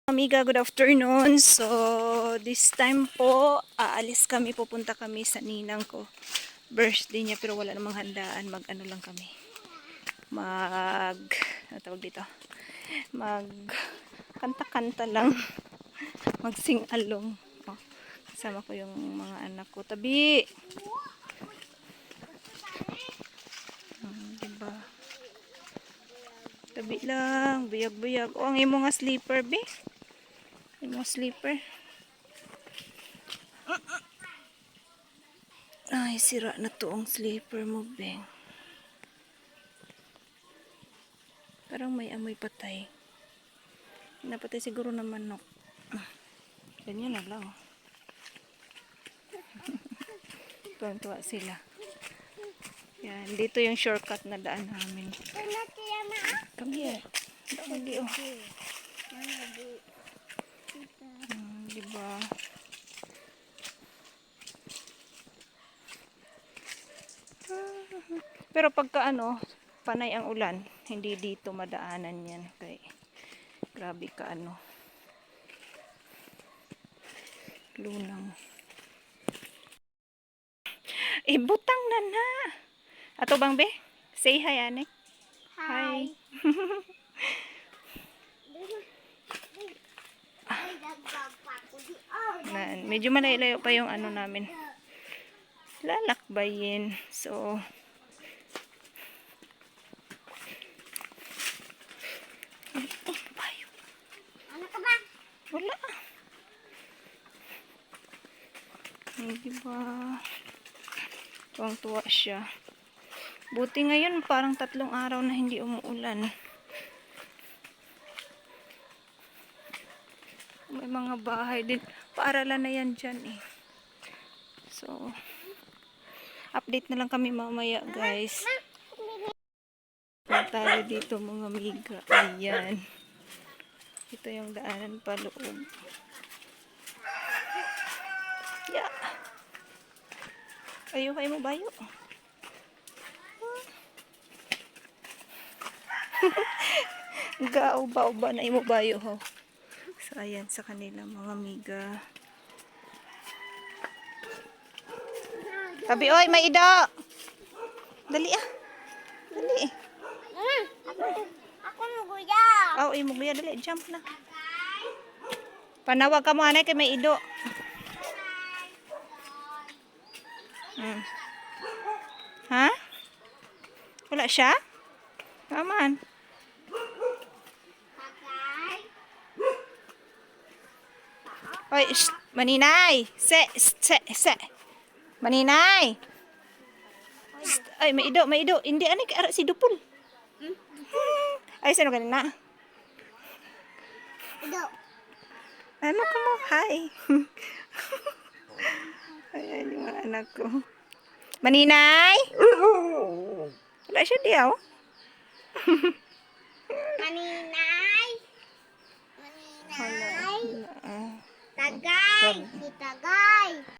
Amiga, good afternoon. So, this time po, aalis kami, pupunta kami sa ninang ko. Birthday niya, pero wala namang handaan. Mag-ano lang kami. Ano tawag dito? Kanta-kanta lang. Mag-sing-along. Oh, kasama ko yung mga anak ko. Tabi! Diba? Tabi lang. Buyag-buyag. Oh, ang imo nga sleeper, be? Imo sleeper. Ay, sira na to ang sleeper mo, Beng. Parang may amoy patay. Napatay siguro ng manok. Ganyan na lang. Tuwan-tuwa sila. Yan, dito yung shortcut na daan namin. Come here. Lagi, oh. Diba? Pero pagka ano, panay ang ulan, hindi dito madaanan yan. Kay, grabe ka ano. Lunang. Butang na na. Ato bang be? Say hi, ane. Hi. Medyo malayo pa yung ano namin. Lalakbayin. So, Ano ka ba? wala. Diba? Tuwang-tuwa siya. Buti ngayon, parang 3 araw na hindi umuulan. May mga bahay din. Paaralan na yan dyan eh. So, update na lang kami mamaya, guys. Tayo dito mga amiga. Ayan. Ito yung daanan pa loob. Yeah. Ayaw kayo mo bayo. Gauba-uba na imo bayo ho. So, ayan sa kanila mga amiga. Tabi, oy, may ido! Dali ah. Dali eh. Ako guya. Oh, imo guya, dali. Jump na. Panawag ka mo, anay, kay may ido. Ha? Wala siya? Naman. Oy, maninay! Se! Maninay! Ay, may ido, may ido. Hindi, anay, ara si Dupol. Ay, sino kanina? Ido. Ano ka mo? Hi! Ayan yung mga anak ko. Maninay! Wala siya diyaw. Maninay. Maninay. Tagay. Si Tagay.